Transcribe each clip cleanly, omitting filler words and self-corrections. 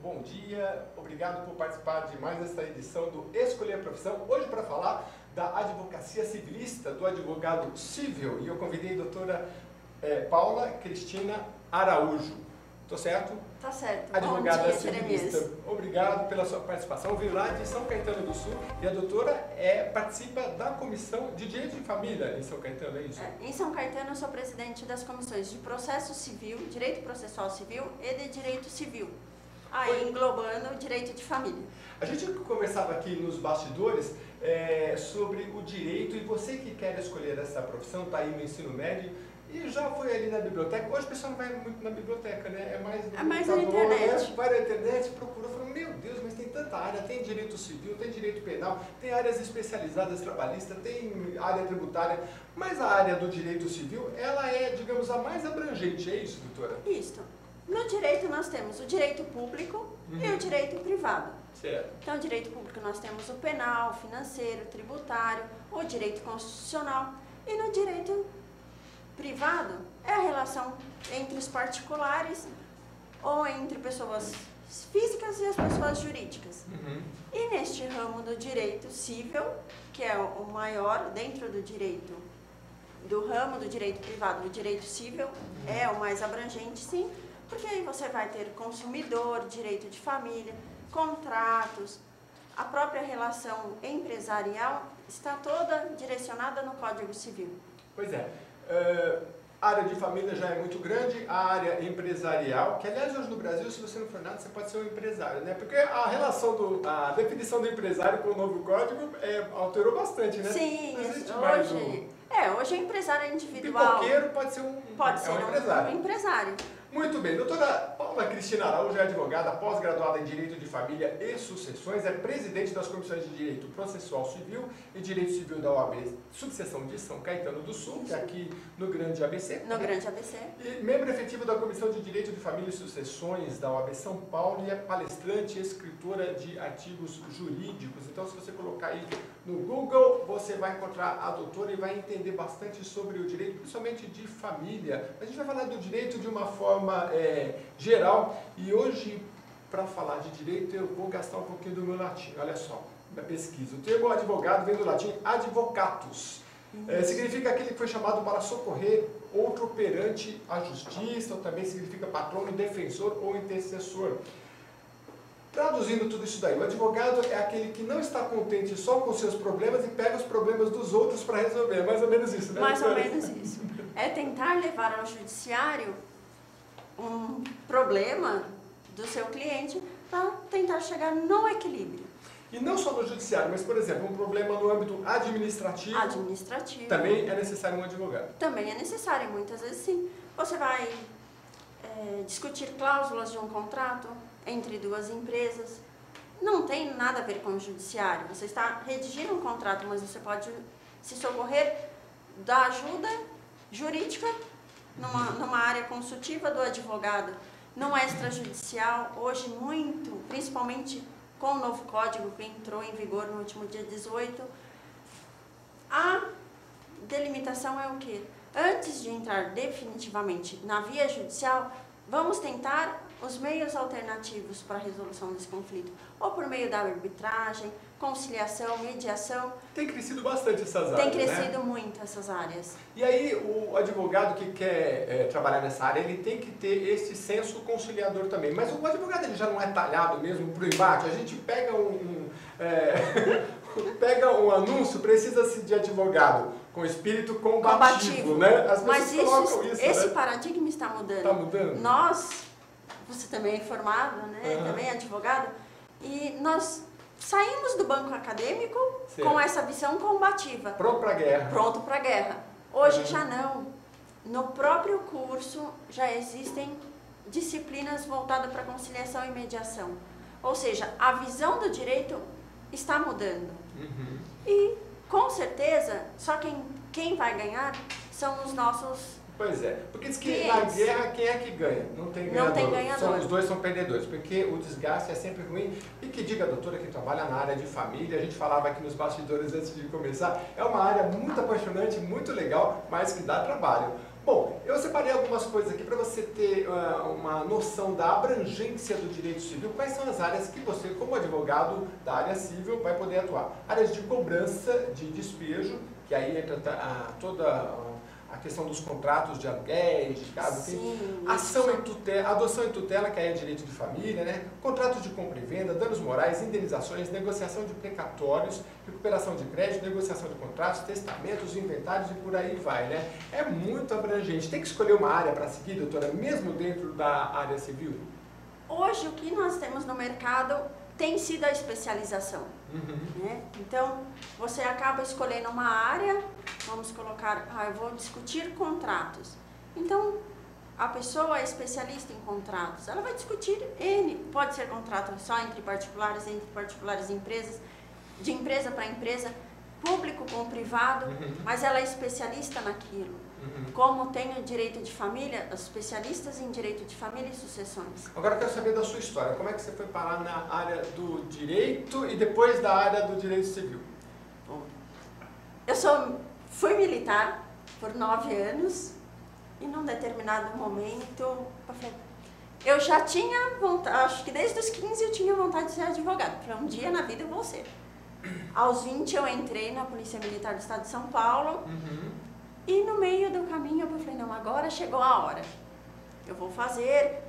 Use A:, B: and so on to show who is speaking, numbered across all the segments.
A: bom dia, obrigado por participar de mais esta edição do Escolher a Profissão. Hoje para falar da advocacia civilista, do advogado civil, e eu convidei a doutora Paula Cristina Araújo. Estou certo?
B: Tá certo.
A: Advogada
B: Bom dia,
A: civilista.
B: Jeremias.
A: Obrigado pela sua participação. Eu vim lá de São Caetano do Sul e a doutora participa da Comissão de Direito de Família em São Caetano, é isso?
B: Em São Caetano eu sou presidente das comissões de processo civil, direito processual civil e de direito civil, aí englobando o direito de família.
A: A gente conversava aqui nos bastidores sobre o direito, e você que quer escolher essa profissão, está aí no ensino médio e já foi ali na biblioteca. Hoje o pessoal não vai muito na biblioteca, né? É mais
B: na internet.
A: Né? Vai na internet, procurou, falou, meu Deus, mas tem tanta área, tem direito civil, tem direito penal, tem áreas especializadas trabalhistas, tem área tributária, mas a área do direito civil, ela é, digamos, a mais abrangente, é isso, doutora?
B: Isso. No direito nós temos o direito público e o direito privado.
A: Certo.
B: Então, no direito público nós temos o penal, financeiro, tributário, o direito constitucional, e no direito privado é a relação entre os particulares ou entre pessoas físicas e as pessoas jurídicas. E neste ramo do direito civil, que é o maior dentro do direito, do ramo do direito privado, o direito civil é o mais abrangente, sim, porque aí você vai ter consumidor, direito de família, contratos, a própria relação empresarial está toda direcionada no Código Civil.
A: Pois é. A área de família já é muito grande, a área empresarial, que aliás hoje no Brasil, se você não for nada, você pode ser um empresário, né? Porque a relação a definição do empresário com o novo código alterou bastante, né?
B: Sim, hoje é empresário individual.
A: O pipoqueiro pode ser um empresário.
B: Um empresário.
A: Muito bem, doutora Paula Cristina Araújo é advogada, pós-graduada em Direito de Família e Sucessões, é presidente das comissões de Direito Processual Civil e Direito Civil da OAB Subseção de São Caetano do Sul, que é aqui no Grande ABC.
B: No Grande ABC.
A: E membro efetivo da Comissão de Direito de Família e Sucessões da OAB São Paulo, e é palestrante e escritora de artigos jurídicos. Então, se você colocar aí no Google, você vai encontrar a doutora e vai entender bastante sobre o direito, principalmente de família. A gente vai falar do direito de uma forma geral, e hoje, para falar de direito, eu vou gastar um pouquinho do meu latim. Olha só, da pesquisa. O termo advogado vem do latim advocatus. Significa aquele que foi chamado para socorrer outro perante a justiça, ou também significa patrono, defensor ou intercessor. Traduzindo tudo isso daí, o advogado é aquele que não está contente só com seus problemas e pega os problemas dos outros para resolver. É mais ou menos isso, né?
B: Mais ou menos isso. É tentar levar ao judiciário um problema do seu cliente para tentar chegar no equilíbrio.
A: E não só no judiciário, mas, por exemplo, um problema no âmbito administrativo. Também é necessário um advogado.
B: Também é necessário, muitas vezes sim. Você vai discutir cláusulas de um contrato entre duas empresas. Não tem nada a ver com o judiciário. Você está redigindo um contrato, mas você pode se socorrer da ajuda jurídica numa área consultiva do advogado, no extrajudicial, hoje muito, principalmente com o novo código que entrou em vigor no último dia 18, a delimitação é o quê? Antes de entrar definitivamente na via judicial, vamos tentar os meios alternativos para a resolução desse conflito, ou por meio da arbitragem, conciliação, mediação.
A: Tem crescido bastante essas áreas,
B: Tem crescido muito essas áreas.
A: E aí o advogado que quer trabalhar nessa área, ele tem que ter esse senso conciliador também. Mas o advogado ele já não é talhado mesmo para o embate. A gente pega pega um anúncio, precisa-se de advogado com espírito combativo, né? As pessoas colocam isso,
B: esse
A: né?
B: paradigma está mudando.
A: Está mudando?
B: Você também é formado, né? Também é advogado, e nós saímos do banco acadêmico com essa visão combativa.
A: Pronto para a guerra.
B: Pronto para a guerra. Hoje já não. No próprio curso já existem disciplinas voltadas para conciliação e mediação. Ou seja, a visão do direito está mudando. E, com certeza, só quem vai ganhar são os nossos...
A: Pois é, porque diz que na guerra quem é que ganha? Não tem ganhador.
B: Não tem ganhador.
A: Os dois são perdedores, porque o desgaste é sempre ruim. E que diga a doutora que trabalha na área de família, a gente falava aqui nos bastidores antes de começar, é uma área muito apaixonante, muito legal, mas que dá trabalho. Bom, eu separei algumas coisas aqui para você ter uma noção da abrangência do direito civil. Quais são as áreas que você, como advogado da área civil, vai poder atuar? Áreas de cobrança, de despejo, que aí entra toda a questão dos contratos de aluguéis, de casa, adoção em tutela, que aí é direito de família, né? Contratos de compra e venda, danos morais, indenizações, negociação de precatórios, recuperação de crédito, negociação de contratos, testamentos, inventários e por aí vai, né? É muito abrangente. Tem que escolher uma área para seguir, doutora, mesmo dentro da área civil?
B: Hoje, o que nós temos no mercado tem sido a especialização. Né? Então, você acaba escolhendo uma área, vamos colocar, eu vou discutir contratos. Então, a pessoa é especialista em contratos, ela vai discutir N, pode ser contrato só entre particulares e empresas, de empresa para empresa, público com privado, mas ela é especialista naquilo. Como tem o direito de família, os especialistas em direito de família e sucessões.
A: Agora eu quero saber da sua história. Como é que você foi parar na área do direito e depois da área do direito civil?
B: Bom, eu fui militar por 9 anos e num determinado momento eu já tinha vontade, acho que desde os 15 eu tinha vontade de ser advogado. Falei, um dia na vida eu vou ser. Aos 20 eu entrei na Polícia Militar do Estado de São Paulo. E no meio do caminho eu falei, não, agora chegou a hora. Eu vou fazer,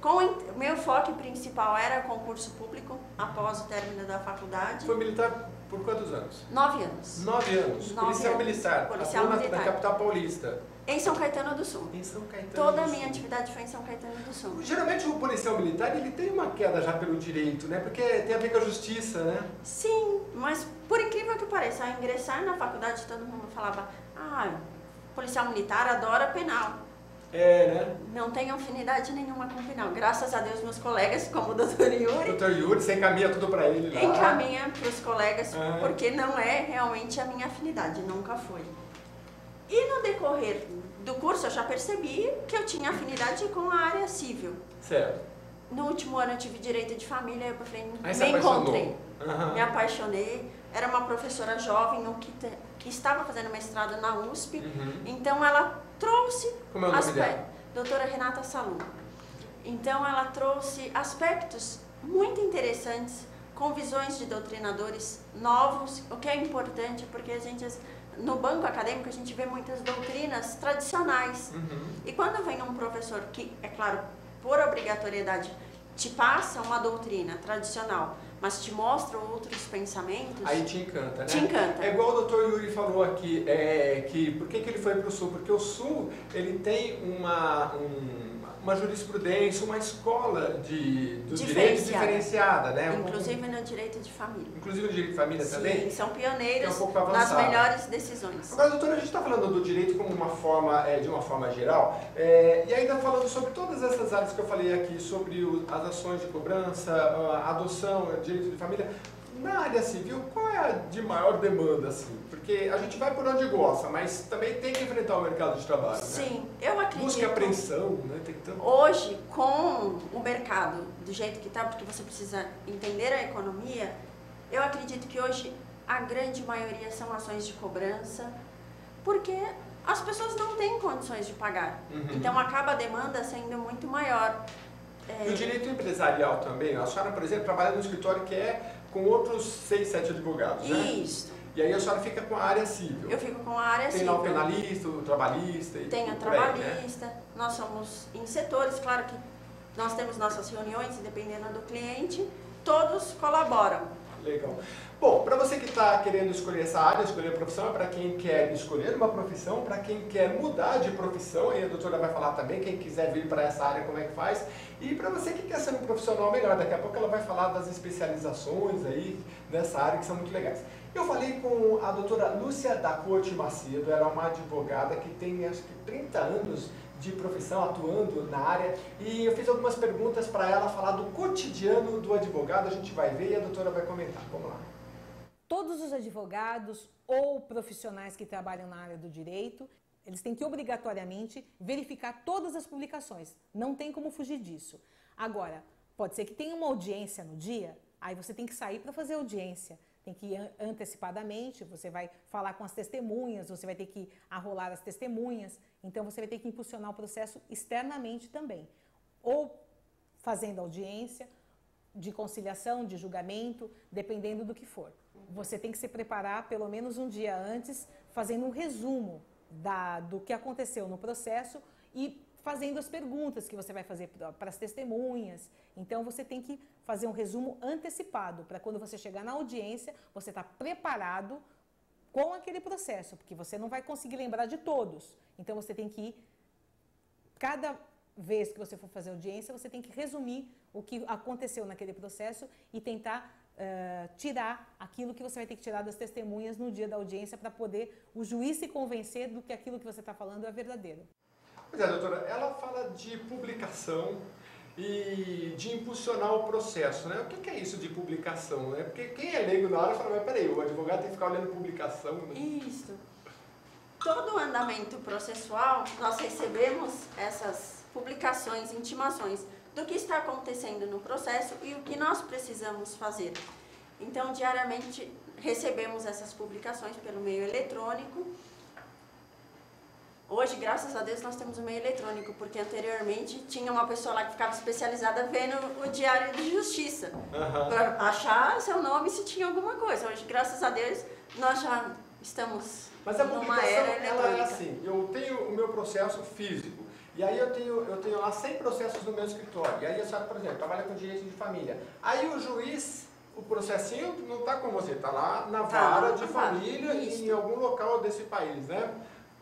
B: meu foco principal era concurso público, após o término da faculdade.
A: Foi militar por quantos anos?
B: 9 anos.
A: 9 anos. Policial militar.
B: Policial militar.
A: Na capital paulista.
B: Em São Caetano do Sul.
A: Em São Caetano
B: Toda
A: do
B: a minha
A: Sul.
B: atividade foi em São Caetano do Sul.
A: Geralmente o policial militar, ele tem uma queda já pelo direito, né? Porque tem a ver com a justiça, né?
B: Sim, mas por incrível que pareça, ao ingressar na faculdade todo mundo falava, policial militar adora penal.
A: É, né?
B: Não tenho afinidade nenhuma com penal. Graças a Deus, meus colegas, como o Dr. Yuri...
A: Dr. Yuri, você encaminha tudo para ele lá.
B: Encaminha para os colegas, porque não é realmente a minha afinidade, nunca foi. E no decorrer do curso, eu já percebi que eu tinha afinidade com a área civil.
A: Certo.
B: No último ano, eu tive direito de família, eu falei,
A: me encontrei.
B: Me apaixonei. Era uma professora jovem que estava fazendo mestrado na USP, então ela trouxe...
A: Como é o nome dela?
B: Doutora Renata Salum. Então ela trouxe aspectos muito interessantes, com visões de doutrinadores novos, o que é importante, porque a gente, no banco acadêmico, a gente vê muitas doutrinas tradicionais. E quando vem um professor que, é claro, por obrigatoriedade, te passa uma doutrina tradicional, mas te mostra outros pensamentos...
A: Aí te encanta, né?
B: Te encanta.
A: É igual o Dr. Yuri falou aqui, que por que ele foi para o Sul? Porque o Sul, ele tem uma jurisprudência, uma escola de direito diferenciada, né?
B: Inclusive no direito de família.
A: Inclusive no direito de família também?
B: Sim, são pioneiros
A: um
B: nas melhores decisões.
A: Agora, doutora, a gente está falando do direito como de uma forma geral, e ainda falando sobre todas essas áreas que eu falei aqui, sobre as ações de cobrança, adoção, direito de família. Na área civil, qual é a de maior demanda, assim? Porque a gente vai por onde gosta, mas também tem que enfrentar o mercado de trabalho, né?
B: Sim, eu acredito...
A: Busca e apreensão, né? Tem tanto...
B: Hoje, com o mercado do jeito que está, porque você precisa entender a economia, eu acredito que hoje a grande maioria são ações de cobrança, porque as pessoas não têm condições de pagar. Então, acaba a demanda sendo muito maior.
A: E o direito empresarial também? A senhora, por exemplo, trabalha no escritório que é com outros 6, 7 advogados, né?
B: Isso.
A: E aí a senhora fica com a área civil.
B: Eu fico com a área civil.
A: Tem lá o penalista, o trabalhista...
B: Tem a trabalhista, né? Nós somos em setores, claro que nós temos nossas reuniões, dependendo do cliente, todos colaboram.
A: Legal. Bom, para você que está querendo escolher essa área, escolher a profissão, é para quem quer escolher uma profissão, para quem quer mudar de profissão, e a doutora vai falar também, quem quiser vir para essa área, como é que faz, e para você que quer ser um profissional melhor, daqui a pouco ela vai falar das especializações aí nessa área, que são muito legais. Eu falei com a doutora Lúcia da Corte Macedo, ela é uma advogada que tem acho que 30 anos de profissão atuando na área, e eu fiz algumas perguntas para ela falar do cotidiano do advogado, a gente vai ver e a doutora vai comentar. Vamos lá.
C: Todos os advogados ou profissionais que trabalham na área do direito, eles têm que obrigatoriamente verificar todas as publicações. Não tem como fugir disso. Agora, pode ser que tenha uma audiência no dia, aí você tem que sair para fazer audiência. tem que ir antecipadamente, você vai falar com as testemunhas, você vai ter que arrolar as testemunhas, então você vai ter que impulsionar o processo externamente também. Ou fazendo audiência, de conciliação, de julgamento, dependendo do que for. Você tem que se preparar pelo menos um dia antes, fazendo um resumo do que aconteceu no processo e fazendo as perguntas que você vai fazer para as testemunhas. Então, você tem que fazer um resumo antecipado, para quando você chegar na audiência, você está preparado com aquele processo, porque você não vai conseguir lembrar de todos. Então, você tem que ir, cada vez que você for fazer audiência, você tem que resumir o que aconteceu naquele processo e tentar tirar aquilo que você vai ter que tirar das testemunhas no dia da audiência para poder o juiz se convencer do que aquilo que você está falando é verdadeiro.
A: Pois é, doutora, ela fala de publicação e de impulsionar o processo, né? O que é isso de publicação, né? Porque quem é leigo na hora fala, mas peraí, o advogado tem que ficar olhando publicação, né?
B: Isso. Todo o andamento processual, nós recebemos essas publicações, intimações do que está acontecendo no processo e o que nós precisamos fazer. Então, diariamente, recebemos essas publicações pelo meio eletrônico. Hoje, graças a Deus, nós temos o meio eletrônico, porque anteriormente tinha uma pessoa lá que ficava especializada vendo o Diário de Justiça, para achar seu nome se tinha alguma coisa. Hoje, graças a Deus, nós já estamos numa era eletrônica.
A: Ela é assim, eu tenho o meu processo físico, e aí eu tenho lá 100 processos no meu escritório, e aí a senhora, por exemplo, trabalha com direito de família. Aí o juiz, o processinho não está com você, está lá na vara de família em algum local desse país, né?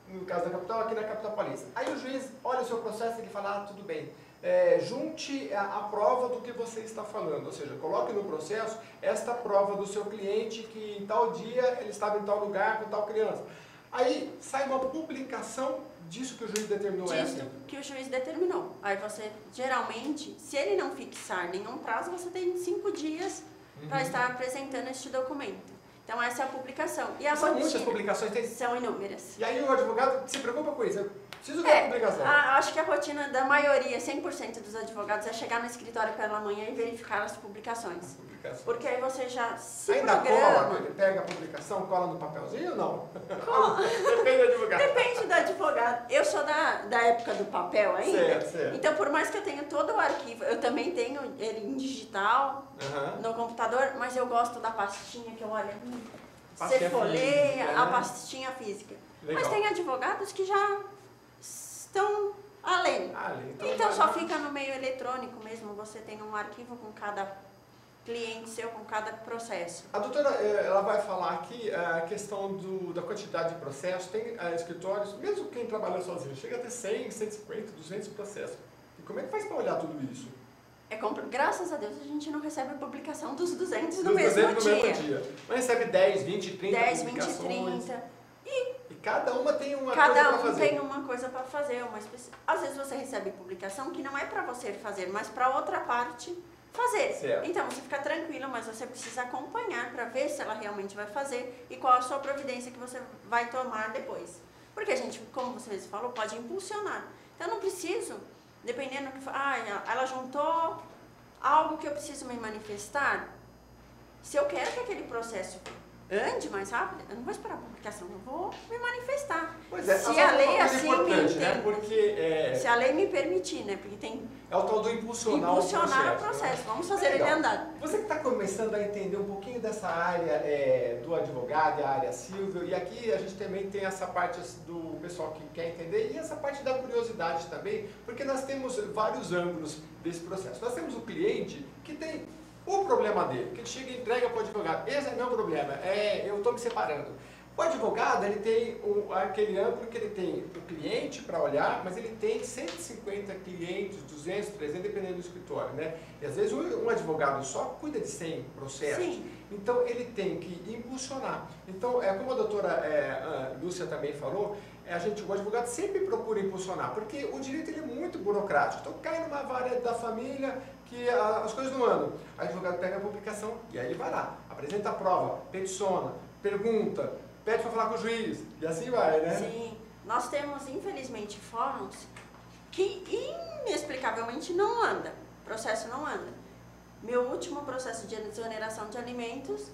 A: No caso da capital, aqui na capital paulista. Aí o juiz olha o seu processo e ele fala, tudo bem, junte a prova do que você está falando, ou seja, coloque no processo esta prova do seu cliente que em tal dia ele estava em tal lugar com tal criança. Aí sai uma publicação disso que o juiz determinou.
B: Disso que o juiz determinou. Aí você, geralmente, se ele não fixar nenhum prazo, você tem 5 dias para estar apresentando este documento. Então, essa é a publicação. E a
A: são muitas publicações?
B: São inúmeras.
A: E aí o advogado se preocupa com isso? Eu preciso ver a publicação.
B: Acho que a rotina da maioria, 100% dos advogados, é chegar no escritório pela manhã e verificar as publicações. Porque aí você já se
A: ainda
B: programa.
A: cola, pega a publicação, cola no papelzinho ou não?
B: Depende do advogado. Depende do advogado. Eu sou da época do papel ainda.
A: Certo.
B: Então, por mais que eu tenha todo o arquivo, eu também tenho ele em digital, no computador, mas eu gosto da pastinha que eu olho. Você folheia a pastinha física. Legal. Mas tem advogados que já estão além. Então, só fica no meio eletrônico mesmo. Você tem um arquivo com cada cliente seu, com cada processo.
A: A doutora, ela vai falar aqui a questão da quantidade de processos. Tem escritórios, mesmo quem trabalha sozinho, chega a ter 100, 150, 200 processos. E como é que faz para olhar tudo isso?
B: Graças a Deus a gente não recebe a publicação dos 200 no mesmo dia.
A: Mas recebe 10, 20, 30
B: 10,
A: publicações.
B: 20, 30.
A: E cada uma tem uma
B: coisa
A: para fazer.
B: Cada um tem uma coisa para fazer. Às vezes você recebe publicação que não é para você fazer, mas para outra parte fazer.
A: Certo.
B: Então você fica tranquilo, mas você precisa acompanhar para ver se ela realmente vai fazer e qual a sua providência que você vai tomar depois. Porque a gente, como você mesmo falou, pode impulsionar. Então eu não preciso, dependendo do que ela juntou algo que eu preciso me manifestar. Se eu quero que aquele processo ande mais rápido, eu não vou esperar a publicação, eu vou me manifestar.
A: Pois é,
B: se a lei assim me entende,
A: né? Porque,
B: se a lei me permitir, né? Porque tem...
A: É o tal do impulsionar o processo.
B: Né? Vamos fazer ele andar.
A: Você que está começando a entender um pouquinho dessa área do advogado, a área civil, e aqui a gente também tem essa parte do pessoal que quer entender e essa parte da curiosidade também, porque nós temos vários ângulos desse processo. Nós temos o cliente que tem o problema dele, que ele chega e entrega para o advogado. Esse é meu problema, eu estou me separando. O advogado, ele tem aquele ângulo que ele tem o cliente para olhar, mas ele tem 150 clientes, 200, 300, dependendo do escritório, né? E às vezes um advogado só cuida de 100 processos.
B: Sim.
A: Então ele tem que impulsionar. Então, como a doutora Lúcia também falou, o advogado sempre procura impulsionar, porque o direito ele é muito burocrático. Então cai numa vara da família que as coisas não andam. O advogado pega a publicação e aí ele vai lá, apresenta a prova, peticiona, pergunta, pede para falar com o juiz, e assim vai, né?
B: Sim. Nós temos, infelizmente, fóruns que inexplicavelmente não anda. O processo não anda. Meu último processo de exoneração de alimentos,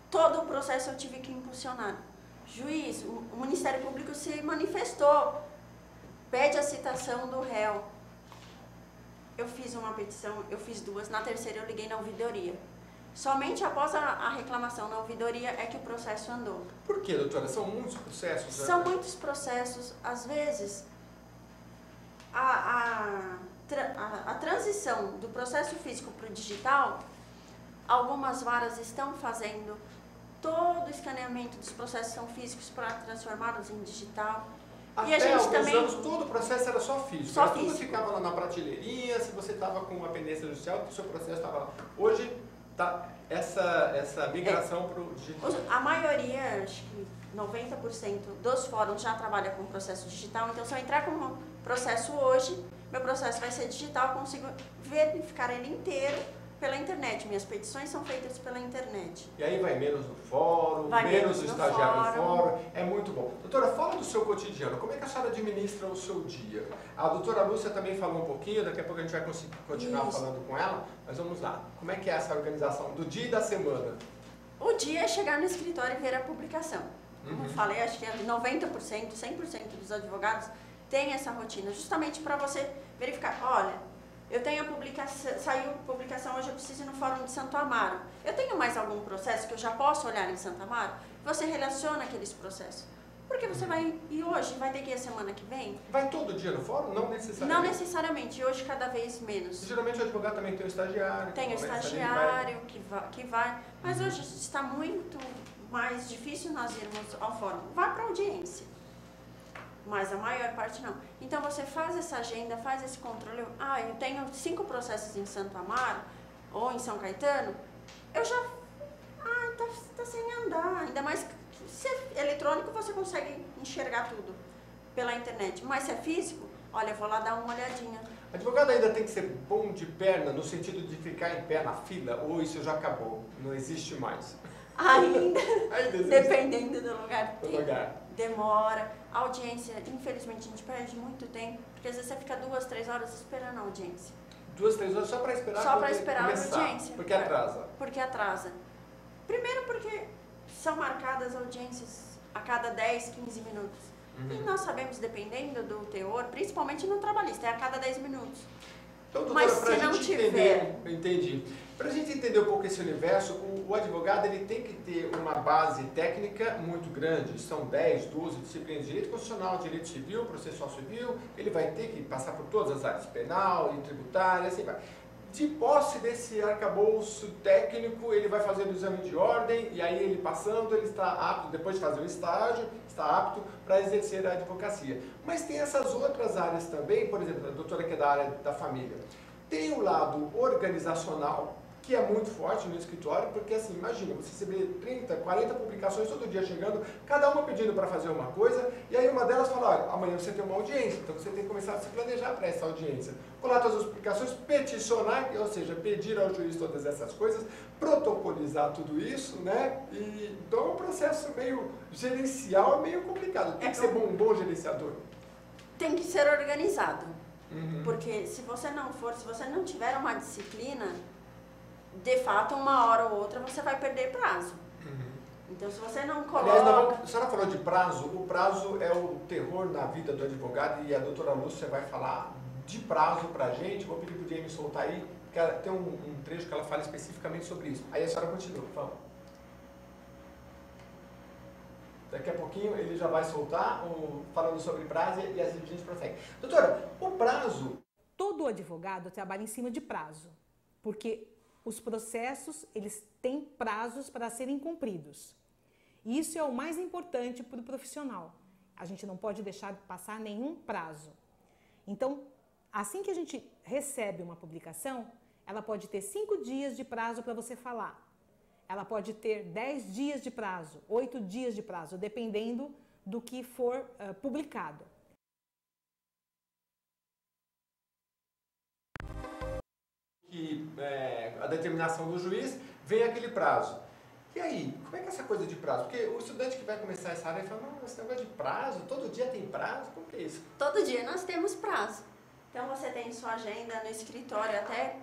B: todo o processo eu tive que impulsionar. Juiz, o Ministério Público se manifestou, pede a citação do réu. Eu fiz uma petição, eu fiz 2, na terceira eu liguei na ouvidoria. Somente após a reclamação na ouvidoria é que o processo andou.
A: Por quê, doutora? São muitos processos?
B: São muitos processos. Às vezes, a transição do processo físico para o digital, algumas varas estão fazendo todo o escaneamento dos processos são físicos para transformá-los em digital.
A: Até
B: e a gente
A: alguns
B: também
A: anos, todo o processo era só físico.
B: Só
A: Tudo
B: físico.
A: ficava lá na prateleirinha, se você estava com uma pendência judicial, o seu processo estava lá. Hoje, tá essa migração para o digital.
B: A maioria, acho que 90% dos fóruns já trabalha com processo digital, então se eu entrar com um processo hoje, meu processo vai ser digital, eu consigo verificar ele inteiro pela internet. Minhas petições são feitas pela internet.
A: E aí vai menos no fórum,
B: Vai
A: menos
B: menos
A: o
B: no
A: estagiário no
B: fórum.
A: fórum, é muito bom. Doutora, fala do seu cotidiano, como é que a senhora administra o seu dia? A doutora Lúcia também falou um pouquinho, daqui a pouco a gente vai continuar
B: Isso.
A: falando com ela, mas vamos lá. Como é que é essa organização do dia e da semana?
B: O dia é chegar no escritório e ver a publicação. Como eu
A: Uhum.
B: falei, acho que 90%, 100% dos advogados têm essa rotina, justamente para você verificar, olha, eu tenho a publicação, saiu publicação hoje, eu preciso ir no Fórum de Santo Amaro. Eu tenho mais algum processo que eu já posso olhar em Santo Amaro? Você relaciona aqueles processos. Porque você vai, e hoje, vai ter que ir a semana que vem?
A: Vai todo dia no fórum? Não necessariamente.
B: Não necessariamente, hoje cada vez menos.
A: Geralmente o advogado também tem o estagiário.
B: Tem o
A: que começa ali,
B: estagiário que vai, mas hoje está muito mais difícil nós irmos ao fórum. Vá para audiência, mas a maior parte não. Então você faz essa agenda, faz esse controle. Ah, eu tenho 5 processos em Santo Amaro ou em São Caetano, eu já... Ah, tá sem andar. Ainda mais que se é eletrônico você consegue enxergar tudo pela internet, mas se é físico, olha, eu vou lá dar uma olhadinha.
A: Advogado ainda tem que ser bom de perna, no sentido de ficar em pé na fila, ou isso já acabou, não existe mais?
B: Ainda,
A: Ainda existe.
B: dependendo do lugar,
A: Do
B: tem.
A: lugar.
B: Demora. A audiência, infelizmente, a gente perde muito tempo, porque às vezes você fica 2, 3 horas esperando a audiência.
A: 2, 3 horas só para esperar
B: Só para
A: poder
B: esperar a
A: começar,
B: audiência.
A: porque atrasa.
B: Porque atrasa. Primeiro porque são marcadas audiências a cada 10, 15 minutos.
A: Uhum.
B: E nós sabemos, dependendo do teor, principalmente no trabalhista, é a cada 10 minutos.
A: Então, doutora,
B: Mas
A: pra
B: se não
A: gente
B: tiver...
A: entender, entendi. Para a gente entender um pouco esse universo, o advogado ele tem que ter uma base técnica muito grande. São 10, 12 disciplinas de direito constitucional, direito civil, processual civil. Ele vai ter que passar por todas as áreas, penal e tributária, assim vai. De posse desse arcabouço técnico, ele vai fazer o exame de ordem e aí ele passando, ele está apto, depois de fazer o estágio, está apto para exercer a advocacia. Mas tem essas outras áreas também, por exemplo, a doutora que é da área da família. Tem o lado organizacional, que é muito forte no escritório, porque assim, imagina, você receber 30, 40 publicações todo dia chegando, cada uma pedindo para fazer uma coisa, e aí uma delas fala, olha, amanhã você tem uma audiência, então você tem que começar a se planejar para essa audiência. Colar todas as publicações, peticionar, ou seja, pedir ao juiz todas essas coisas, protocolizar tudo isso, né? E então é um processo meio gerencial, meio complicado. Tem que ser um bom gerenciador.
B: Tem que ser organizado.
A: Uhum.
B: Porque se você não tiver uma disciplina, de fato, uma hora ou outra você vai perder prazo.
A: Uhum.
B: Então, se você não
A: Aliás,
B: coloca...
A: a senhora falou de prazo, o prazo é o terror na vida do advogado e a doutora Lúcia vai falar de prazo pra gente. Vou pedir pro James soltar aí, porque tem um trecho que ela fala especificamente sobre isso. Aí a senhora continua, por favor. Daqui a pouquinho ele já vai soltar falando sobre prazo e a gente prossegue. Doutora, o prazo...
C: Todo advogado trabalha em cima de prazo, porque os processos, eles têm prazos para serem cumpridos. Isso é o mais importante para o profissional. A gente não pode deixar passar nenhum prazo. Então, assim que a gente recebe uma publicação, ela pode ter 5 dias de prazo para você falar. Ela pode ter 10 dias de prazo, 8 dias de prazo, dependendo do que for publicado.
A: Que a determinação do juiz, vem aquele prazo. E aí, como é que é essa coisa de prazo? Porque o estudante que vai começar essa área fala, não, esse negócio de prazo, todo dia tem prazo, como que é isso?
B: Todo dia nós temos prazo. Então, você tem sua agenda no escritório, até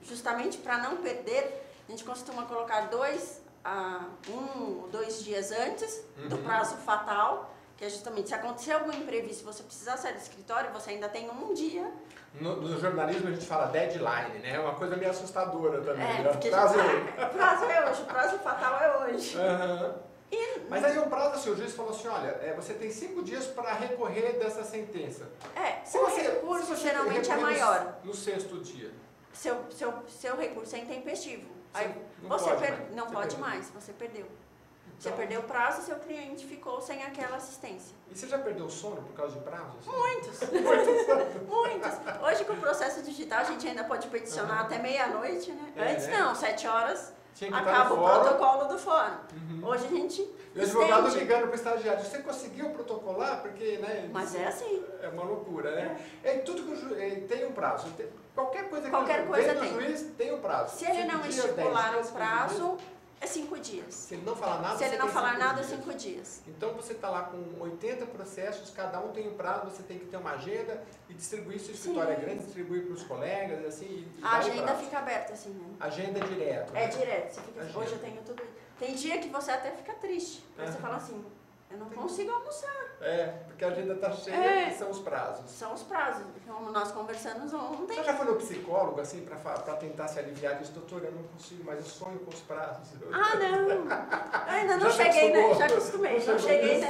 B: justamente para não perder, a gente costuma colocar 2 1 ou 2 dias antes do prazo fatal, que é justamente se acontecer algum imprevisto, você precisar sair do escritório, você ainda tem um dia.
A: No jornalismo a gente fala deadline, né? É uma coisa meio assustadora também.
B: Porque
A: prazo
B: é hoje, o prazo fatal é hoje.
A: Mas aí o prazo, assim, o juiz falou assim, olha, você tem 5 dias para recorrer dessa sentença.
B: O recurso geralmente é maior.
A: No 6º dia.
B: Seu recurso é intempestivo. Aí não pode mais, você perdeu. Você perdeu o prazo e seu cliente ficou sem aquela assistência.
A: E você já perdeu o sono por causa de prazos?
B: Muitos. Muitos. Hoje, com o processo digital, a gente ainda pode peticionar até meia-noite, né? Antes não, 7 horas acaba o protocolo do fórum. Hoje a gente
A: E o advogado ligando para o estagiário, você conseguiu protocolar? Porque, né?
B: Mas é assim.
A: É uma loucura, né? Tudo que tem um prazo. Qualquer coisa
B: tem.
A: O juiz tem um prazo.
B: Se ele não estipular o prazo, é 5 dias.
A: Se ele não falar nada,
B: Se ele não falar nada, é 5 dias.
A: Então você está lá com 80 processos, cada um tem um prazo, você tem que ter uma agenda e distribuir, se o escritório é grande, distribuir para os colegas, assim.
B: A agenda fica aberta, assim, né?
A: Agenda é direto.
B: É direto. Você fica assim, hoje eu tenho tudo isso. Tem dia que você até fica triste. Você fala assim, eu não consigo almoçar.
A: Porque a agenda está cheia e são os prazos.
B: São os prazos. Como nós conversamos ontem.
A: Você já foi no psicólogo, assim, para tentar se aliviar disso? Doutor, eu não consigo, mas eu sonho com os prazos.
B: Não. Eu ainda não cheguei, né? Já acostumei. Não cheguei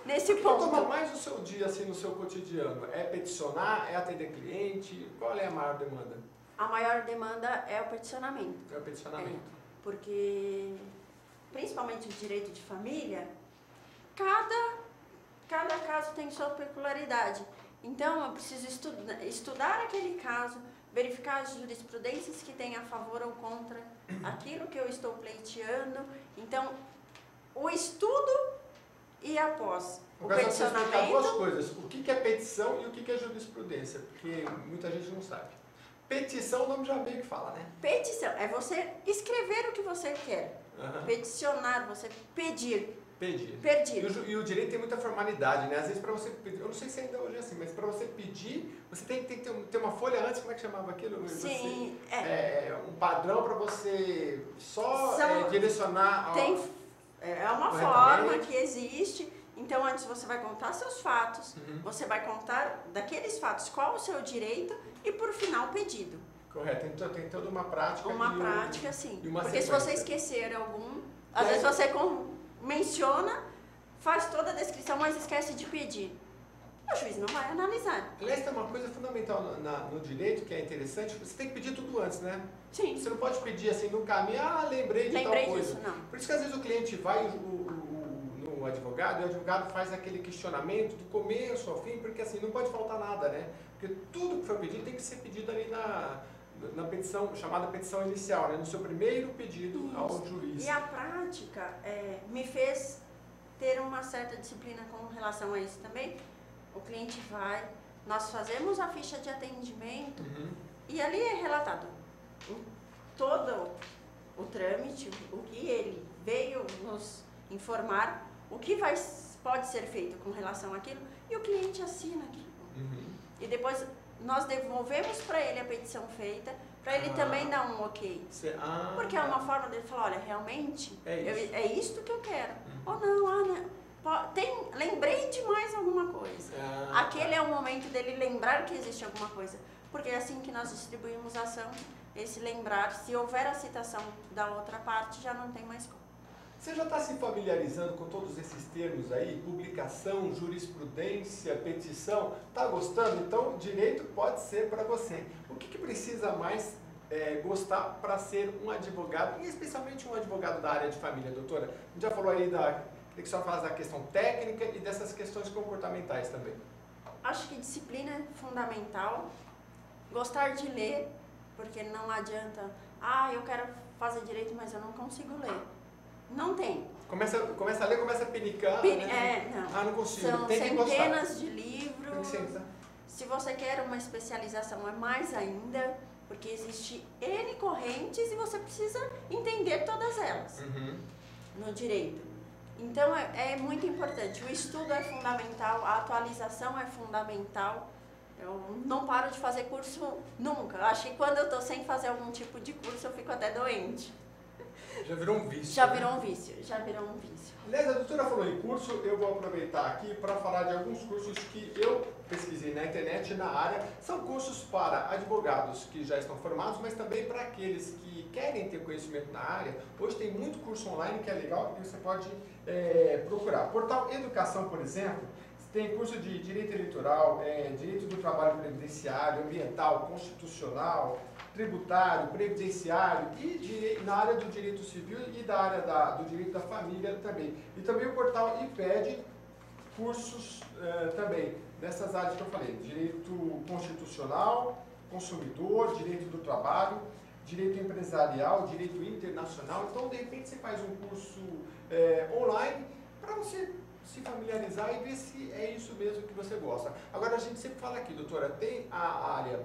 B: nesse ponto.
A: O que toma mais o seu dia, assim, no seu cotidiano? É peticionar? É atender cliente? Qual é a maior demanda?
B: A maior demanda é o peticionamento.
A: É o peticionamento.
B: Porque, principalmente o direito de família, cada caso tem sua peculiaridade. Então, eu preciso estudar aquele caso, verificar as jurisprudências que tem a favor ou contra aquilo que eu estou pleiteando. Então, o estudo e após o peticionamento...
A: Você explicar 2 coisas. O que é petição e o que é jurisprudência, porque muita gente não sabe. Petição, o nome já meio que fala, né?
B: Petição é você escrever o que você quer. Peticionar, você pedir.
A: E o direito tem muita formalidade, né? Às vezes para você pedir, eu não sei se ainda hoje é assim, mas para você pedir, você tem que ter uma folha antes, como é que chamava aquilo?
B: Sim,
A: um padrão para você só direcionar...
B: É uma forma que existe. Então, antes você vai contar seus fatos, você vai contar daqueles fatos qual o seu direito e, por final, o pedido.
A: Correto. Então, tem toda uma prática.
B: Sim.
A: Porque
B: se você esquecer algum, às vezes você menciona, faz toda a descrição, mas esquece de pedir. O juiz não vai analisar.
A: Aliás, tem uma coisa fundamental no direito que é interessante, você tem que pedir tudo antes, né?
B: Sim.
A: Você não pode pedir assim no caminho, lembrei de tal coisa.
B: Disso, não.
A: Por isso que às vezes o cliente vai no advogado e o advogado faz aquele questionamento do começo ao fim, porque assim, não pode faltar nada, né? Porque tudo que foi pedido tem que ser pedido ali na petição, chamada petição inicial, né? No seu primeiro pedido ao juiz.
B: E a prática me fez ter uma certa disciplina com relação a isso também. O cliente vai, nós fazemos a ficha de atendimento e ali é relatado todo o trâmite, o que ele veio nos informar, o que pode ser feito com relação àquilo, e o cliente assina aquilo. E depois nós devolvemos para ele a petição feita, para ele também dar um ok. Porque é uma forma dele falar, olha, realmente é isto que eu quero. Ou não, lembrei de mais alguma coisa. Aquele é o momento dele lembrar que existe alguma coisa. Porque é assim que nós distribuímos a ação, esse lembrar, se houver a citação da outra parte, já não tem mais como.
A: Você já está se familiarizando com todos esses termos aí? Publicação, jurisprudência, petição? Está gostando? Então, direito pode ser para você. O que precisa mais gostar para ser um advogado, e especialmente um advogado da área de família, doutora? A gente já falou aí que só faz da questão técnica e dessas questões comportamentais também.
B: Acho que disciplina é fundamental. Gostar de ler, porque não adianta, eu quero fazer direito, mas eu não consigo ler. Não tem.
A: Começa a ler, começa a penicar.
B: Não.
A: Não consigo.
B: São
A: tem
B: centenas de livros.
A: Tem que
B: Se você quer uma especialização, é mais ainda, porque existe N correntes e você precisa entender todas elas no direito. Então, é muito importante. O estudo é fundamental, a atualização é fundamental. Eu não paro de fazer curso nunca. Eu acho que quando eu estou sem fazer algum tipo de curso, eu fico até doente.
A: Já virou um vício.
B: Já virou um vício, já virou um vício.
A: Aliás, a doutora falou em curso, eu vou aproveitar aqui para falar de alguns cursos que eu pesquisei na internet na área. São cursos para advogados que já estão formados, mas também para aqueles que querem ter conhecimento na área. Hoje tem muito curso online que é legal e você pode procurar. Portal Educação, por exemplo, tem curso de Direito Eleitoral, Direito do Trabalho Previdenciário, Ambiental, Constitucional, Tributário, Previdenciário e na área do Direito Civil e da área do Direito da Família também. E também o portal IPED, cursos também nessas áreas que eu falei, Direito Constitucional, Consumidor, Direito do Trabalho, Direito Empresarial, Direito Internacional. Então, de repente, você faz um curso online para você se familiarizar e ver se é isso mesmo que você gosta. Agora, a gente sempre fala aqui, doutora, tem a área,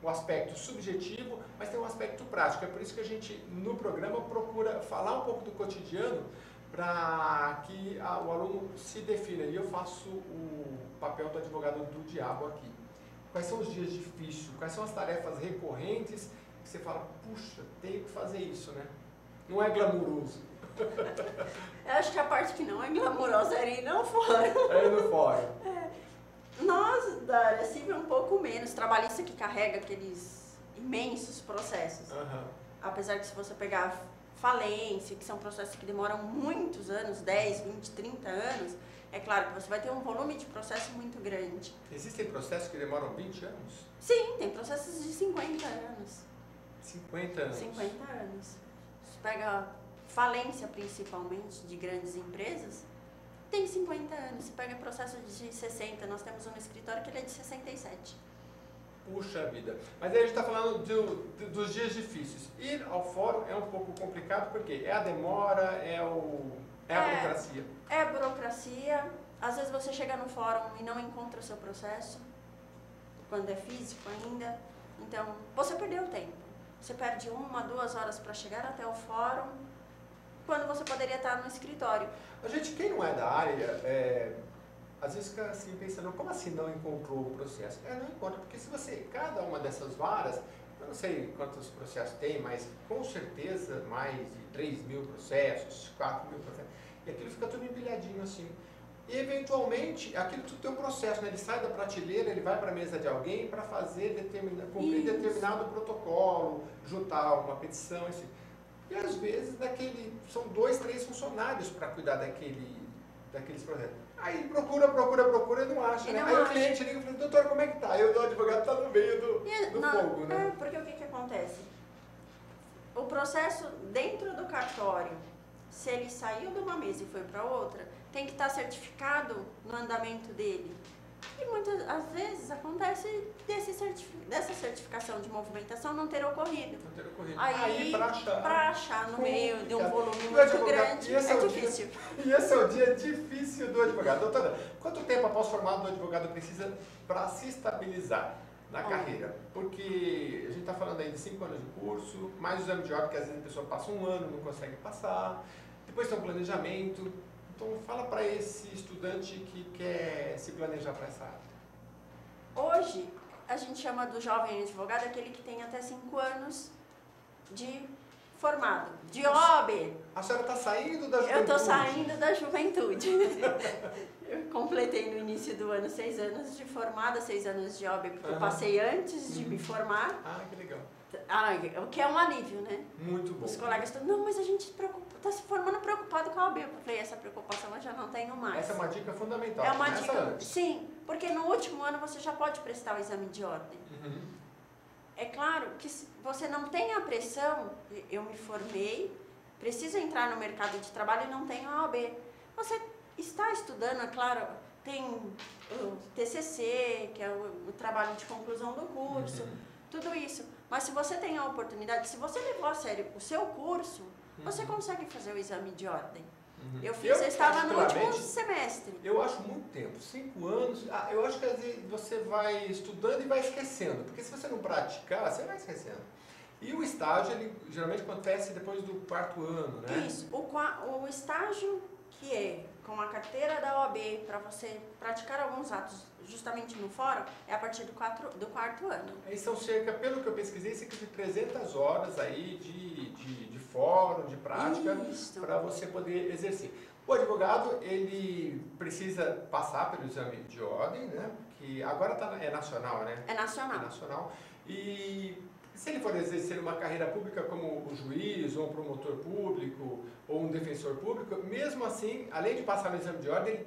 A: o aspecto subjetivo, mas tem um aspecto prático. É por isso que a gente, no programa, procura falar um pouco do cotidiano para que o aluno se defina. E eu faço o papel do advogado do diabo aqui. Quais são os dias difíceis? Quais são as tarefas recorrentes que você fala, puxa, tenho que fazer isso, né? Não é glamouroso.
B: Eu acho que a parte que não é glamourosa é ir no fórum.
A: É no fórum.
B: Nós, da área civil, um pouco menos. Trabalhista que carrega aqueles imensos processos. Apesar que se você pegar falência, que são processos que demoram muitos anos, 10, 20, 30 anos, é claro que você vai ter um volume de processo muito grande.
A: Existem processos que demoram 20 anos?
B: Sim, tem processos de 50 anos.
A: 50 anos?
B: 50 anos. Você pega falência, principalmente, de grandes empresas, tem 50 anos. Você pega processo de 60, nós temos um escritório que ele é de 67.
A: Puxa vida. Mas aí a gente está falando dos dias difíceis. Ir ao fórum é um pouco complicado, porque é a demora, é a burocracia.
B: É a burocracia. Às vezes você chega no fórum e não encontra o seu processo, quando é físico ainda. Então, você perdeu tempo. Você perde 1, 2 horas para chegar até o fórum, quando você poderia estar no escritório.
A: A gente, quem não é da área, às vezes fica assim pensando, como assim não encontrou o processo? Não encontra, porque se você, cada uma dessas varas, eu não sei quantos processos tem, mas com certeza mais de 3.000 processos, 4.000 processos, e aquilo fica tudo empilhadinho assim. E eventualmente, aquilo tudo tem um processo, né? Ele sai da prateleira, ele vai para a mesa de alguém para fazer cumprir determinado protocolo, juntar uma petição, assim. E às vezes são 2, 3 funcionários para cuidar daqueles projetos. Aí procura e não acha, né? Aí o cliente liga e fala, doutor, como é que tá? Aí o advogado está no meio do fogo, né?
B: Porque o que acontece? O processo dentro do cartório, se ele saiu de uma mesa e foi para outra, tem que estar certificado no andamento dele. E muitas às vezes acontece dessa certificação de movimentação não ter ocorrido.
A: Não ter ocorrido.
B: Aí para achar no meio de um volume muito
A: advogado,
B: grande, é difícil.
A: E esse é o dia difícil do advogado. Doutora, quanto tempo após formado o advogado precisa para se estabilizar na carreira? Porque a gente está falando aí de 5 anos de curso, mais o exame de ordem, que às vezes a pessoa passa 1 ano, não consegue passar, depois tem um planejamento. Então, fala para esse estudante que quer se planejar para essa área.
B: Hoje, a gente chama do jovem advogado aquele que tem até 5 anos de formado, de OAB.
A: A senhora está saindo da juventude?
B: Eu estou saindo da juventude. Eu completei no início do ano 6 anos de formada, 6 anos de OAB, porque eu passei antes de me formar.
A: Ah, que legal.
B: O que é um alívio, né?
A: Muito bom.
B: Os colegas estão, não, mas a gente está se formando preocupado com a OAB. Eu falei, essa preocupação eu já não tenho mais.
A: Essa é uma dica fundamental.
B: É uma dica, sim, porque no último ano você já pode prestar o exame de ordem. É claro que se você não tem a pressão, eu me formei, preciso entrar no mercado de trabalho e não tenho a OAB. Você está estudando, é claro, tem o TCC, que é o trabalho de conclusão do curso, tudo isso. Mas se você tem a oportunidade, se você levou a sério o seu curso, você consegue fazer o exame de ordem. Eu estava no último semestre.
A: Eu acho muito tempo, 5 anos. Eu acho que às vezes você vai estudando e vai esquecendo, porque se você não praticar, você vai esquecendo. E o estágio, ele geralmente acontece depois do 4º ano, né?
B: Isso. O estágio que é com a carteira da OAB para você praticar alguns atos justamente no fórum, é a partir do quarto ano.
A: Aí são cerca, pelo que eu pesquisei, cerca de 300 horas aí de fórum, de prática, para você poder exercer. O advogado, ele precisa passar pelo exame de ordem, né? Que agora é nacional, né?
B: É nacional.
A: É nacional. E se ele for exercer uma carreira pública como um juiz, ou um promotor público, ou um defensor público, mesmo assim, além de passar no exame de ordem,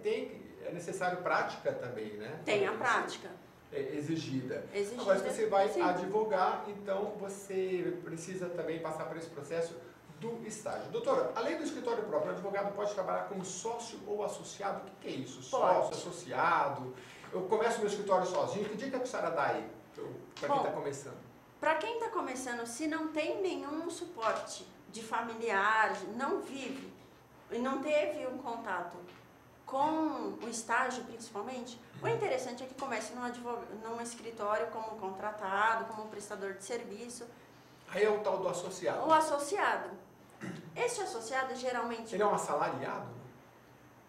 A: é necessário prática também, né?
B: Tem a prática.
A: Exigida.
B: Exigida.
A: Agora, se você vai advogar, então você precisa também passar por esse processo do estágio. Doutora, além do escritório próprio, o advogado pode trabalhar como sócio ou associado? O que é isso? Sócio, associado? Eu começo meu escritório sozinho, que dica que a senhora dá aí para quem está começando?
B: Para quem está começando, se não tem nenhum suporte de familiar, não vive e não teve um contato com o estágio principalmente, o interessante é que comece num escritório como contratado, como prestador de serviço.
A: Aí é o tal do associado.
B: O associado. Esse associado geralmente...
A: Ele é um assalariado?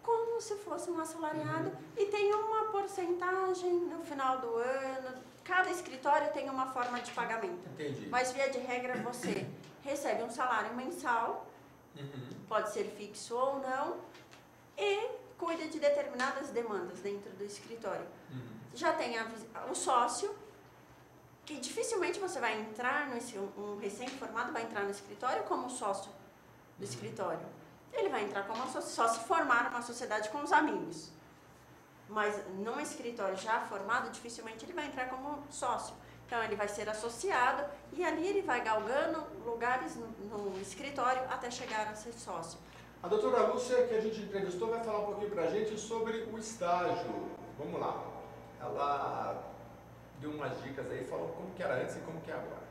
B: Como se fosse um assalariado e tem uma porcentagem no final do ano. Cada escritório tem uma forma de pagamento.
A: Entendi.
B: Mas via de regra você recebe um salário mensal, pode ser fixo ou não, e cuida de determinadas demandas dentro do escritório. Já tem o sócio, que dificilmente você vai entrar, um recém-formado vai entrar no escritório como sócio do escritório. Ele vai entrar como só se formar uma sociedade com os amigos. Mas num escritório já formado, dificilmente ele vai entrar como sócio. Então ele vai ser associado e ali ele vai galgando lugares no escritório até chegar a ser sócio.
A: A doutora Lúcia, que a gente entrevistou, vai falar um pouquinho pra gente sobre o estágio. Vamos lá. Ela deu umas dicas aí, falou como que era antes e como que é agora.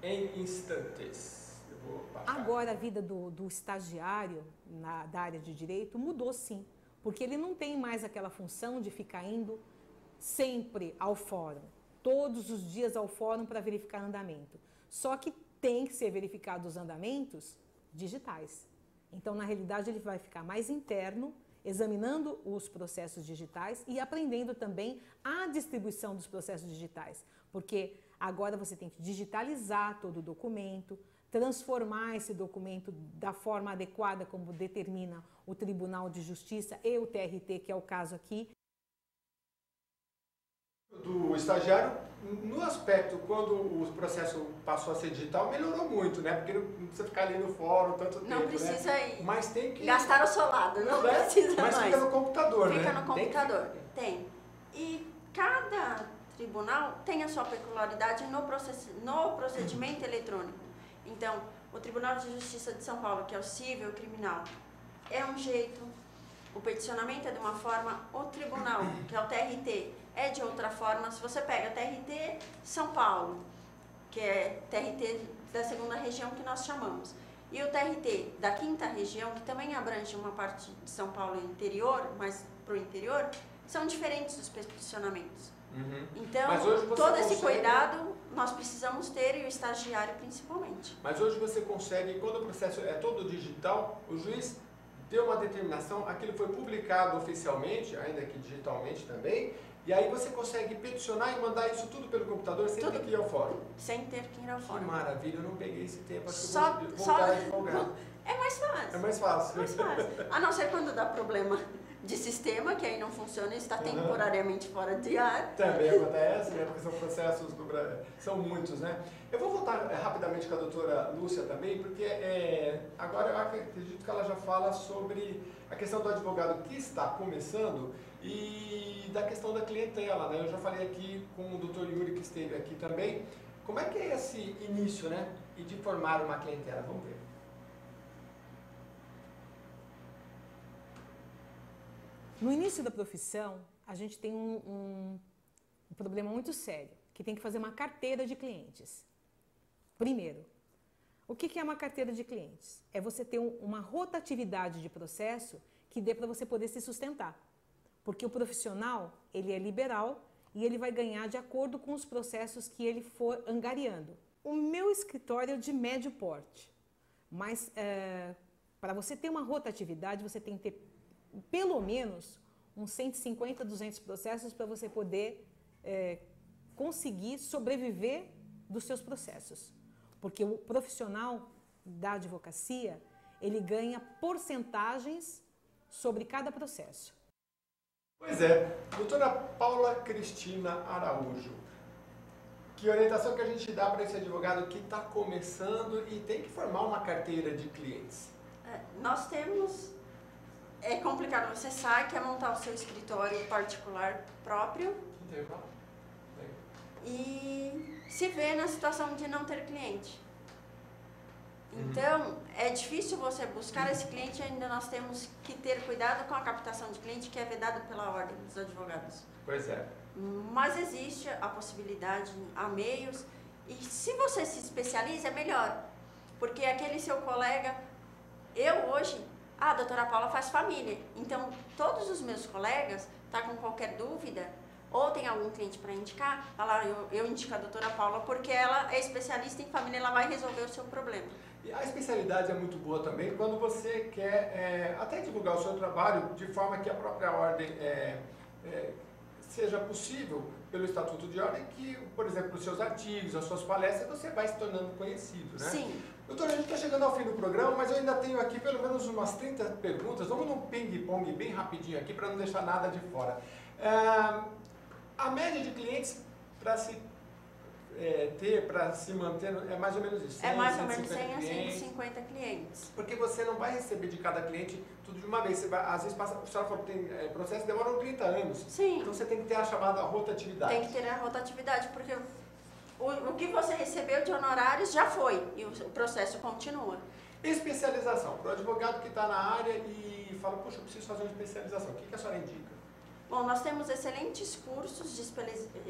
A: Em instantes. Eu vou baixar.
C: Agora a vida do estagiário da área de direito mudou sim, porque ele não tem mais aquela função de ficar indo sempre ao fórum, todos os dias ao fórum para verificar andamento. Só que tem que ser verificado os andamentos digitais. Então, na realidade, ele vai ficar mais interno, examinando os processos digitais e aprendendo também a distribuição dos processos digitais, porque agora você tem que digitalizar todo o documento, transformar esse documento da forma adequada como determina o Tribunal de Justiça e o TRT, que é o caso aqui.
A: Do estagiário, no aspecto, quando o processo passou a ser digital, melhorou muito, né? Porque não precisa ficar ali no fórum tanto tempo,
B: não precisa
A: né? Mas tem que
B: gastar o seu lado, não precisa mais.
A: Mas fica no computador, né?
B: Fica no computador, tem. E cada tribunal tem a sua peculiaridade no procedimento eletrônico. Então, o Tribunal de Justiça de São Paulo, que é o civil criminal, é um jeito, o peticionamento é de uma forma, o tribunal, que é o TRT, é de outra forma. Se você pega TRT São Paulo, que é TRT da segunda região que nós chamamos, e o TRT da quinta região, que também abrange uma parte de São Paulo interior, mas para o interior, são diferentes os peticionamentos. Então, todo esse cuidado nós precisamos ter, e o estagiário principalmente.
A: Mas hoje você consegue, quando o processo é todo digital, o juiz deu uma determinação, aquilo foi publicado oficialmente, ainda que digitalmente também, e aí você consegue peticionar e mandar isso tudo pelo computador sem ter que ir ao fórum.
B: Sem ter que ir ao fórum.
A: Que maravilha, eu não peguei esse tempo, acho que
B: eu
A: vou voltar a advogar.
B: É mais fácil.
A: É mais fácil.
B: Mais fácil. A não ser quando dá problema de sistema, que aí não funciona e está temporariamente fora de ar.
A: Também acontece, né? Porque são processos do Brasil, são muitos, né? Eu vou voltar rapidamente com a doutora Lúcia também, porque agora eu acredito que ela já fala sobre a questão do advogado que está começando e da questão da clientela, né? Eu já falei aqui com o doutor Yuri, que esteve aqui também. Como é que é esse início, né? E de formar uma clientela? Vamos ver.
C: No início da profissão, a gente tem um problema muito sério, que tem que fazer uma carteira de clientes. Primeiro, o que é uma carteira de clientes? É você ter uma rotatividade de processo que dê para você poder se sustentar. Porque o profissional, ele é liberal e ele vai ganhar de acordo com os processos que ele for angariando. O meu escritório é de médio porte, mas para você ter uma rotatividade, você tem que ter pelo menos uns 150, 200 processos para você poder conseguir sobreviver dos seus processos. Porque o profissional da advocacia, ele ganha porcentagens sobre cada processo.
A: Pois é, doutora Paula Cristina Araújo, que orientação que a gente dá para esse advogado que está começando e tem que formar uma carteira de clientes?
B: Nós temos, é complicado, você sai, quer montar o seu escritório particular próprio e se vê na situação de não ter cliente. Então, é difícil você buscar esse cliente, ainda nós temos que ter cuidado com a captação de cliente, que é vedado pela ordem dos advogados.
A: Pois é.
B: Mas existe a possibilidade, há meios, e se você se especializa, é melhor. Porque aquele seu colega, eu hoje, a doutora Paula faz família, então todos os meus colegas, tá com qualquer dúvida, ou tem algum cliente para indicar, eu indico a doutora Paula, porque ela é especialista em família, ela vai resolver o seu problema.
A: E a especialidade é muito boa também quando você quer até divulgar o seu trabalho de forma que a própria ordem seja possível, pelo Estatuto de Ordem, que, por exemplo, os seus artigos, as suas palestras, você vai se tornando conhecido, né?
B: Sim.
A: Doutora, a gente está chegando ao fim do programa, mas eu ainda tenho aqui pelo menos umas 30 perguntas. Vamos num ping-pong bem rapidinho aqui, para não deixar nada de fora. A média de clientes para se para se manter é mais ou menos isso. 100,
B: é mais ou menos 100 a
A: clientes.
B: 150 clientes.
A: Porque você não vai receber de cada cliente tudo de uma vez. Você vai, às vezes passa, a senhora falou que tem processos que demoram 30 anos.
B: Sim.
A: Então você tem que ter a chamada rotatividade.
B: Tem que ter a rotatividade, porque o que você recebeu de honorários já foi e o processo continua.
A: Especialização. Para o advogado que está na área e fala, poxa, eu preciso fazer uma especialização. O que a senhora indica?
B: Bom, nós temos excelentes cursos de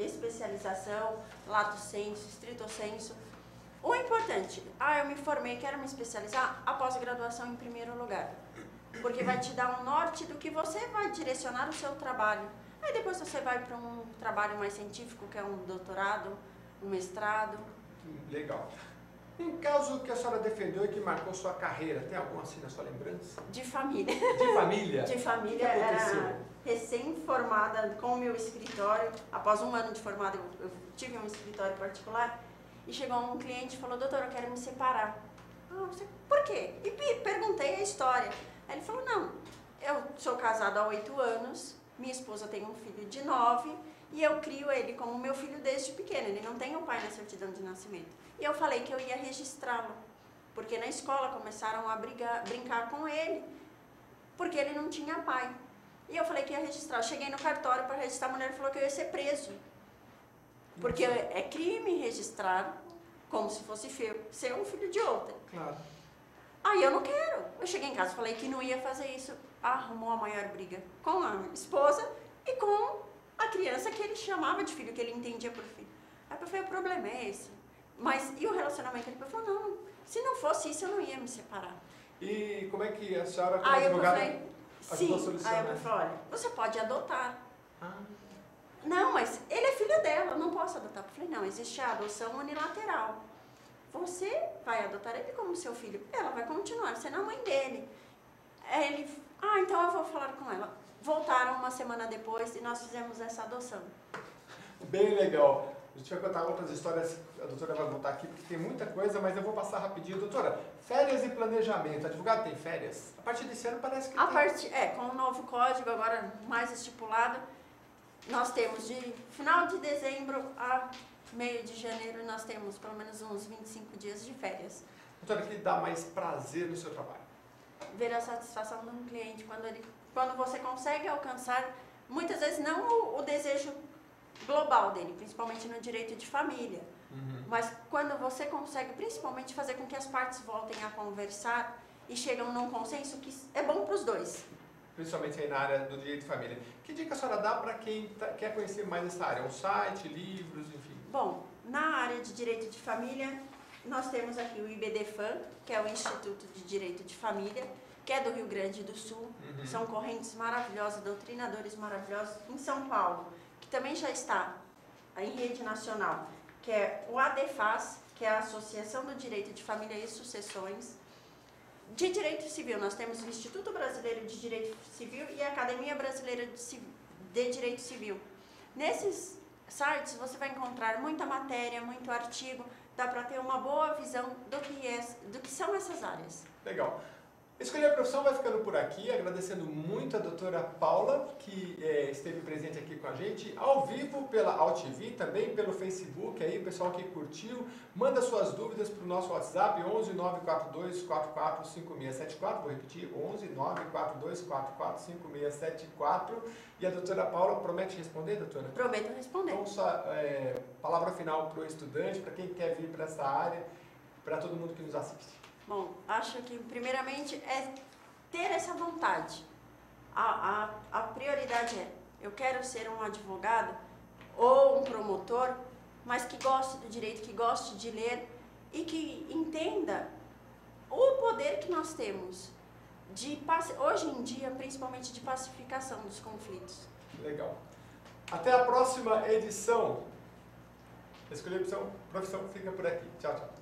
B: especialização, lato sensu, stricto sensu. O importante, eu me formei, quero me especializar, a pós-graduação em primeiro lugar. Porque vai te dar um norte do que você vai direcionar o seu trabalho. Aí depois você vai para um trabalho mais científico, que é um doutorado, um mestrado.
A: Legal. Um caso que a senhora defendeu e que marcou sua carreira, tem algum assim na sua lembrança?
B: De família.
A: De família?
B: De família, era recém-formada com o meu escritório. Após um ano de formada, eu tive um escritório particular. E chegou um cliente e falou, doutora, eu quero me separar. Por quê? E perguntei a história. Aí ele falou, não, eu sou casada há 8 anos, minha esposa tem um filho de 9 e eu crio ele como meu filho desde pequeno. Ele não tem um pai na certidão de nascimento. E eu falei que eu ia registrá-lo, porque na escola começaram a brincar com ele, porque ele não tinha pai. E eu falei que ia registrar. Eu cheguei no cartório para registrar, a mulher falou que eu ia ser preso. Porque é crime registrar como se fosse ser um filho de outra.
A: Claro.
B: Aí eu não quero. Eu cheguei em casa, falei que não ia fazer isso. Arrumou a maior briga com a esposa e com a criança que ele chamava de filho, que ele entendia por filho. Aí eu falei, o problema é esse. Mas e o relacionamento? Ele falou, não, se não fosse isso, eu não ia me separar.
A: E como é que a senhora, como
B: aí
A: advogada,
B: sim, aí eu falei, olha, você pode adotar. Não, mas ele é filho dela, eu não posso adotar. Eu falei, não, existe a adoção unilateral. Você vai adotar ele como seu filho, ela vai continuar sendo a mãe dele. Aí ele, então eu vou falar com ela. Voltaram uma semana depois e nós fizemos essa adoção.
A: Bem legal. A gente vai contar outras histórias, a doutora vai voltar aqui, porque tem muita coisa, mas eu vou passar rapidinho. Doutora, férias e planejamento. Advogado tem férias? A partir desse ano parece que
B: com o novo código, agora mais estipulado, nós temos de final de dezembro a meio de janeiro, nós temos pelo menos uns 25 dias de férias.
A: Doutora, o que dá mais prazer no seu trabalho?
B: Ver a satisfação de um cliente, quando você consegue alcançar, muitas vezes não o desejo global dele, principalmente no direito de família. Mas quando você consegue, principalmente, fazer com que as partes voltem a conversar e chegam num consenso que é bom para os dois.
A: Principalmente aí na área do direito de família. Que dica a senhora dá para quem quer conhecer mais essa área? Um site, livros, enfim?
B: Bom, na área de direito de família, nós temos aqui o IBDFAM, que é o Instituto de Direito de Família, que é do Rio Grande do Sul. São correntes maravilhosas, doutrinadores maravilhosos. Em São Paulo, que também já está em rede nacional, que é o ADFAS, que é a Associação do Direito de Família e Sucessões. De Direito Civil, nós temos o Instituto Brasileiro de Direito Civil e a Academia Brasileira de Direito Civil. Nesses sites você vai encontrar muita matéria, muito artigo, dá para ter uma boa visão do que são essas áreas.
A: Legal. Escolher a Profissão vai ficando por aqui, agradecendo muito a doutora Paula, que esteve presente aqui com a gente, ao vivo pela AltV, também pelo Facebook, aí, o pessoal que curtiu, manda suas dúvidas para o nosso WhatsApp, 11 942 44 5674, vou repetir, 11 942 44 5674, e a doutora Paula promete responder, doutora?
B: Prometo responder.
A: Então, só palavra final para o estudante, para quem quer vir para essa área, para todo mundo que nos assiste.
B: Bom, acho que primeiramente é ter essa vontade. A prioridade é, eu quero ser um advogado ou um promotor, mas que goste do direito, que goste de ler e que entenda o poder que nós temos, hoje em dia, principalmente de pacificação dos conflitos.
A: Legal. Até a próxima edição. Escolher a Profissão fica por aqui. Tchau, tchau.